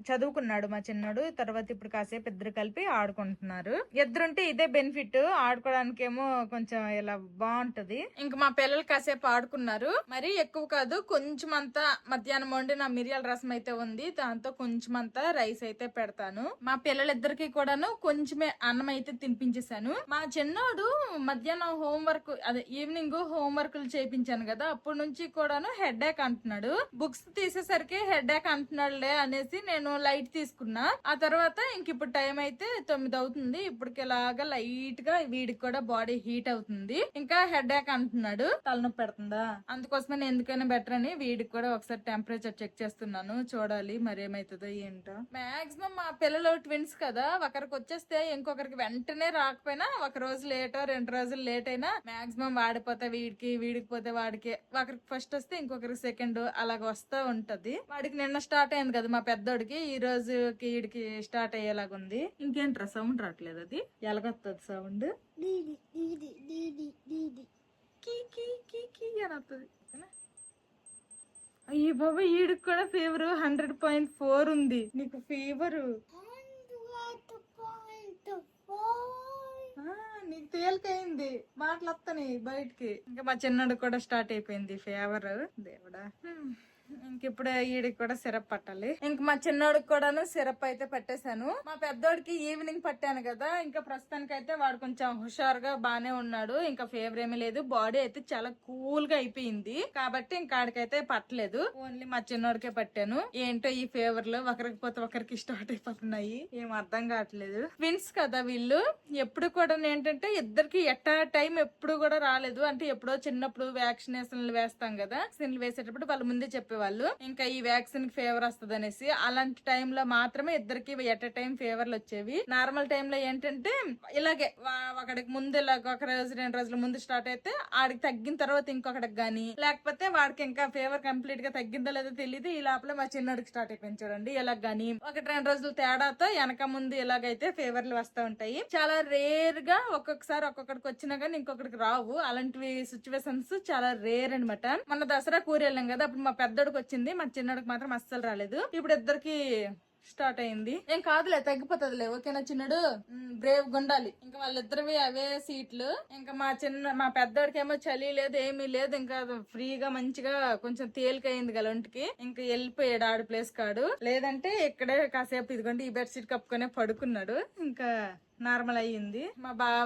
చదువుకున్నాడు మా చిన్నోడు. తర్వాత ఇప్పుడు కాసేపు ఇద్దరు కలిపి ఆడుకుంటున్నారు. ఇద్దరుంటే ఇదే బెనిఫిట్, ఆడుకోవడానికేమో కొంచెం ఇలా బాగుంటది. ఇంక మా పిల్లలు కాసేపు ఆడుకున్నారు, మరి ఎక్కువ కాదు, కొంచెం అంతా మధ్యాహ్నం వండిన మిరియాల రసం అయితే ఉంది, దాంతో కొంచెం అంతా రైస్ అయితే పెడతాను. మా పిల్లలిద్దరికి కూడాను కొంచెమే అన్నం అయితే తినిపించేశాను. మా చిన్నోడు మధ్యాహ్నం హోంవర్క్ అదే ఈవినింగ్ హోంవర్క్లు చేయించాను కదా, అప్పటి నుంచి కూడాను హెడేక్ అంటున్నాడు. బుక్స్ తీసేసరికి హెడేక్ అంటున్నాడులే అనేసి నేను లైట్ తీసుకున్నా. ఆ తర్వాత ఇంక ఇప్పుడు టైం అయితే 9 అవుతుంది. ఇప్పటికి ఇలాగా లైట్ గా వీడికి కూడా బాడీ హీట్ అవుతుంది. ఇంకా హెడేక్ అంటున్నాడు, తలనొప్పి పెడుతుందా, అందుకోసమే నేను ఎందుకైనా బెటర్ అని వీడికి కూడా ఒకసారి టెంపరేచర్ చెక్ చేస్తున్నాను. చూడాలి మరి ఏమైతుందో ఏంటో. మాక్సిమం మా పిల్లలు ట్విన్స్ కదా, ఒకరికి వచ్చేస్తే ఇంకొకరికి వెంటనే రాకపోయినా ఒక రోజు లేటో 2 రోజులు లేట్ అయినా మాక్సిమం వాడిపోతే వీడికి పోతే వాడికి, ఒకరికి ఫస్ట్ వస్తే ఇంకొకరికి సెకండ్ అలాగ వస్తూ ఉంటది. వాడికి నిన్న స్టార్ట్ అయింది కదా మా పెద్దోడికి, ఈ రోజుకి వీడికి స్టార్ట్ అయ్యేలాగా ఉంది. ఇంకేంట్రా సౌండ్ రావట్లేదు, అది ఎలాగొస్తుంది సౌండ్ అని వస్తుంది. అయ్యి బాబా వీడికి కూడా ఫీవర్ 100.4 ఉంది. నీకు ఫీవర్ నీకు తేలికైంది, మాటలు వస్తాయి బయటికి. ఇంకా మా చిన్నడు కూడా స్టార్ట్ అయిపోయింది ఫీవర్. దేవుడా, ఇంక ఇప్పుడు ఈడికి కూడా సిరప్ పట్టాలి. ఇంక మా చిన్నోడికి కూడాను సిరప్ అయితే పట్టేశాను. మా పెద్దోడికి ఈవినింగ్ పట్టాను కదా, ఇంకా ప్రస్తుతానికి అయితే వాడు కొంచెం హుషారుగా బానే ఉన్నాడు. ఇంకా ఫీవర్ ఏమీ లేదు, బాడీ అయితే చాలా కూల్ గా అయిపోయింది కాబట్టి ఇంకా ఆడికైతే పట్టలేదు. ఓన్లీ మా చిన్నోడికే పట్టాను. ఏంటో ఈ ఫీవర్లు ఒకరికి పోతే ఒకరికి స్టార్ట్ అయిపోతున్నాయి, ఏం అర్థం కావట్లేదు. ట్విన్స్ కదా వీళ్ళు. ఎప్పుడు కూడా ఏంటంటే ఇద్దరికి ఎట్టా టైం ఎప్పుడు కూడా రాలేదు. అంటే ఎప్పుడో చిన్నప్పుడు వ్యాక్సినేషన్లు వేస్తాం కదా, వ్యాక్సిన్లు వేసేటప్పుడు వాళ్ళు ముందే చెప్పేవాళ్ళు ఇంకా ఈ వ్యాక్సిన్ కి ఫీవర్ వస్తుంది అనేసి. అలాంటి టైంలో మాత్రమే ఇద్దరికి ఎట్ టైం ఫీవర్లు వచ్చేవి. నార్మల్ టైంలో ఏంటంటే ఇలాగే ఒకడికి ముందు ఇలాగ ఒక రోజు 2 రోజుల ముందు స్టార్ట్ అయితే ఆడికి తగ్గిన తర్వాత ఇంకొకటికి గానీ, లేకపోతే వాడికి ఇంకా ఫీవర్ కంప్లీట్ గా తగ్గిందో లేదో తెలియదు. ఈ లోపల మా చిన్నోడికి స్టార్ట్ అయిపోయింది చూడండి. ఇలా గానీ 1-2 రోజులు తేడాతో వెనక ముందు ఇలాగైతే ఫీవర్లు వస్తూ ఉంటాయి. చాలా రేర్ గా ఒక్కొక్కసారి ఒక్కొక్కడికి వచ్చినా గానీ ఇంకొకటికి రావు. అలాంటివి సిచ్యువేషన్స్ చాలా రేర్ అనమాట. మన దసరా కూర వెళ్ళాం కదా, అప్పుడు మా పెద్దోడికి వచ్చింది, మా చిన్నోడికి మాత్రం అస్సలు రాలేదు. ఇప్పుడు ఇద్దరికి స్టార్ట్ అయింది. ఏం కాదులే, తగ్గిపోతుందిలే. ఓకేనా చిన్నడు, బ్రేవ్ గుండాలి. ఇంకా వాళ్ళిద్దరివి అవే సీట్లు. ఇంకా మా పెద్దోడికి ఏమో చలి లేదు, ఏమీ లేదు. ఇంకా ఫ్రీగా మంచిగా కొంచెం తేలికయింది కదా ఒంటికి. ఇంకా వెళ్ళిపోయాడు ఆడు ప్లేస్ కాడు. లేదంటే ఇక్కడే కాసేపు ఇదిగోండి ఈ బెడ్ షీట్ కప్పుకునే పడుకున్నాడు. ఇంకా నార్మల్ అయ్యింది. మా బావ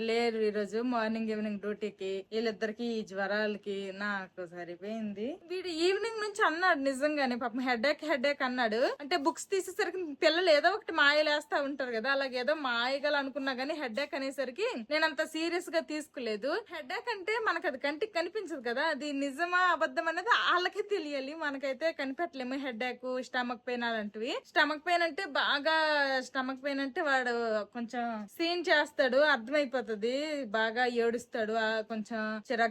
లేరు ఈ రోజు మార్నింగ్ ఈవినింగ్ డ్యూటీకి. వీళ్ళిద్దరికి ఈ జ్వరాలకి నాకు సరిపోయింది. వీడు ఈవినింగ్ నుంచి అన్నాడు నిజంగానే, పాపం హెడేక్ అన్నాడు. అంటే బుక్స్ తీసేసరికి పిల్లలు ఏదో ఒకటి మాయలేస్తా ఉంటారు కదా, అలాగే ఏదో మాయగల అనుకున్నా గానీ హెడేక్ అనేసరికి నేను అంత సీరియస్ గా తీసుకోలేదు. హెడేక్ అంటే మనకు అది కంటికి కనిపించదు కదా, అది నిజమా అబద్ధం అనేది వాళ్ళకే తెలియాలి, మనకైతే కనిపెట్టలేము. హెడేక్, స్టమక్ పెయిన్ అలాంటివి. స్టమక్ పెయిన్ అంటే బాగా స్టమక్ పెయిన్ అంటే వాడు కొంచెం సీన్ చేస్తాడు, అర్థమైపోతుంది. బాగా ఏడుస్తాడు, కొంచెం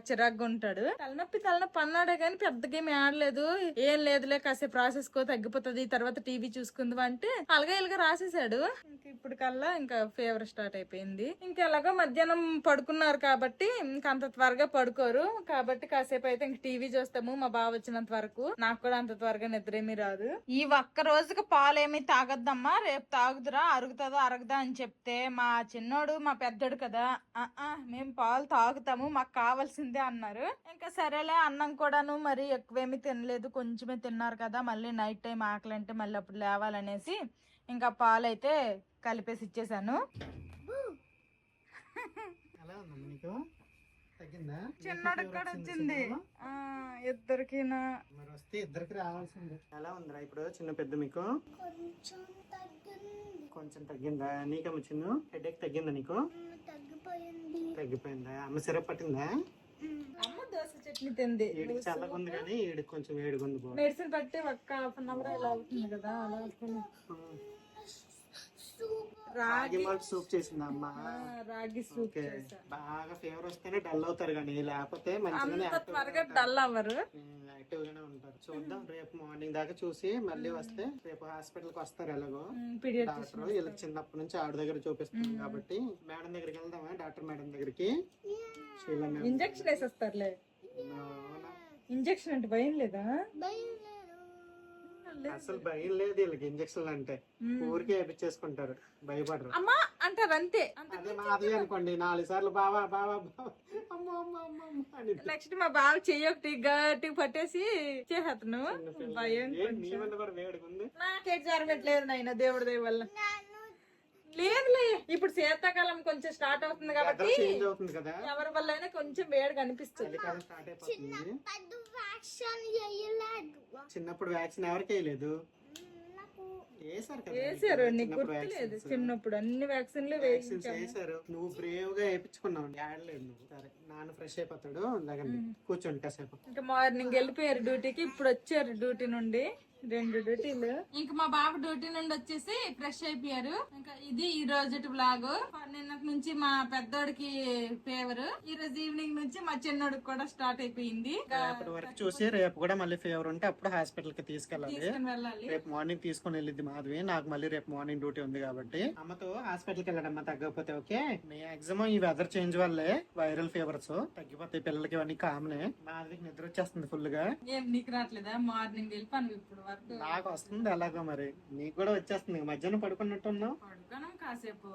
చిరాగ్గా ఉంటాడు. తలనొప్పి అన్నాడే గానీ పెద్దగా ఏమి ఆడలేదు. ఏం లేదులే కాసేపు రాసేసుకో తగ్గిపోతుంది, తర్వాత టీవీ చూసుకుందాం అంటే అలాగే ఇలాగా రాసేసాడు. ఇప్పుడు కల్లా ఇంకా ఫీవర్ స్టార్ట్ అయిపోయింది. ఇంకా ఎలాగో మధ్యాహ్నం పడుకున్నారు కాబట్టి ఇంకా అంత త్వరగా పడుకోరు కాబట్టి కాసేపు అయితే ఇంక టీవీ చూస్తాము మా బావ వచ్చినంత వరకు. నాకు కూడా అంత త్వరగా నిద్రేమీ రాదు. ఈ ఒక్క రోజుకి పాలేమి తాగొద్దమ్మా, రేపు తాగుదురా, అరుగుతుందా అరగదా అని చెప్తే మా చిన్నోడు మా పెద్దోడు కదా, మేము పాలు తాగుతాము, మాకు కావాల్సిందే అన్నారు. ఇంకా సరేలే, అన్నం కూడాను మరి ఎక్కువేమి తినలేదు, కొంచెమే తిన్నారు కదా, మళ్ళీ నైట్ టైం ఆకలి అంటే మళ్ళీ అప్పుడు లేవాలనేసి ఇంకా పాలు అయితే కలిపేసి ఇచ్చేసాను. చిన్నోడికి కూడా వచ్చింది, ఇద్దరికి మరి వస్తే ఇద్దరికి రావాల్సింది. ఎలా ఉందిరా ఇప్పుడు చిన్న పెద్ద మీకు? కొంచెం తగ్గిందా? నీకేమో చిన్న హెడేక్ తగ్గిందా నీకు? తగ్గిపోయిందా? అమ్మ సిరప్ పట్టిందా? అమ్మ దోశ చట్నీ తింది. ఈడికి చల్లగా ఉంది కానీ ఈడికి కొంచెం వేడిగా ఉంది. మెడిసిన్ పట్టి ఒక్క హాఫ్ అన్ అవర్ ఇలా అవుతుంది కదా, అలా రాగి మాల్ట్ సూప్ చేసింది అమ్మ. రాగి సూప్. బాగా ఫీవర్ వస్తేనే డల్ అవుతారు కానీ లేకపోతే త్వరగా డల్ అవ్వరు, యాక్టివ్ గానే ఉంటారు. చూద్దాం రేపు మార్నింగ్ దాకా చూసి మళ్ళీ వస్తే రేపు హాస్పిటల్ కి వస్తారు. ఎలాగో డాక్టర్ వీళ్ళకి చిన్నప్పటి నుంచి ఆవిడ దగ్గర చూపిస్తుంది కాబట్టి మేడం దగ్గరికి వెళ్దామా? డాక్టర్ మేడం దగ్గరికి ఇంజక్షన్ వేసేస్తారులే. ఇంజక్షన్ అంటే భయం లేదా? అసలు భయం లేదు వీళ్ళకి ఇంజక్షన్ అంటే, ఊరికే వేయించేసుకుంటారు, భయపడరు. అమ్మా అంటారు అంతే. అదే మాది అనుకోండి 4 సార్లు బావా బావా నెక్స్ట్ మా బావ చెయ్యి ఒకటి గట్టిగా పట్టేసి చేసేతను. భయం కూడా వేడిగా ఉంది. నాకే జ్వరం పెట్టలేదు నాయన, దేవుడి దయ వల్ల లేదులే. ఇప్పుడు శీతాకాలం కొంచెం స్టార్ట్ అవుతుంది కాబట్టి ఎవరి వల్ల అయినా కొంచెం వేడిగా అనిపిస్తుంది. చిన్నప్పుడు వ్యాక్సిన్ ఎవరికి వేయలేదు, వేసారు. నీకు గుర్తులేదు? చిన్నప్పుడు అన్ని వ్యాక్సిన్లు వేసారు. నువ్వు బ్రేవ్ గా వేయించుకున్నావు, ఆడలేదు నువ్వు. సరే నాన్న ఫ్రెష్ అయిపోతాడు, కూర్చోండి కాసేపు. ఇంకా మార్నింగ్ వెళ్ళిపోయారు డ్యూటీకి, ఇప్పుడు వచ్చారు డ్యూటీ నుండి. 2 డ్యూటీలు. ఇంకా మా బాబు డ్యూటీ నుండి వచ్చేసి ఫ్రెష్ అయిపోయారు. ఇంకా ఇది ఈ రోజు బ్లాగ్. నిన్నటి నుంచి మా పెద్దోడికి ఫీవర్, ఈ రోజు ఈవినింగ్ నుంచి మా చిన్నోడికి కూడా స్టార్ట్ అయిపోయింది. రేపటి వరకు చూసి రేపు కూడా మళ్ళీ ఫీవర్ ఉంటే అప్పుడు హాస్పిటల్ కి తీసుకెళ్ళాలి. రేపు మార్నింగ్ తీసుకుని వెళ్ళింది మాధవి. నాకు మళ్ళీ రేపు మార్నింగ్ డ్యూటీ ఉంది కాబట్టి అమ్మతో హాస్పిటల్ కి వెళ్ళడమ్మా తగ్గకపోతే. ఓకే, మాక్సిమం ఈ వెదర్ చేంజ్ వల్లే వైరల్ ఫీవర్స్ తగ్గిపోతాయి పిల్లలకి, ఇవన్నీ కామనే. మాధవికి నిద్ర వచ్చేస్తుంది ఫుల్ గా. ఏం నీకు రావట్లేదా? మార్నింగ్ వెళ్ళిపోను ఇప్పుడు నాకు వస్తుంది ఎలాగో, మరి నీకు కూడా వచ్చేస్తుంది. మధ్యాహ్నం పడుకున్నట్టున్నావు. కాసేపు.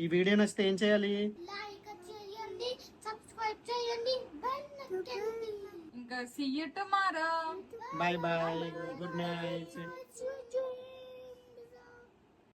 ఈ వీడియో నచ్చితే ఏం చేయాలి? లైక్ చేయండి, సబ్స్క్రైబ్ చేయండి, బెల్ నొక్కండి. ఇంకా see you tomorrow. Bye bye, good night. Choo-choo.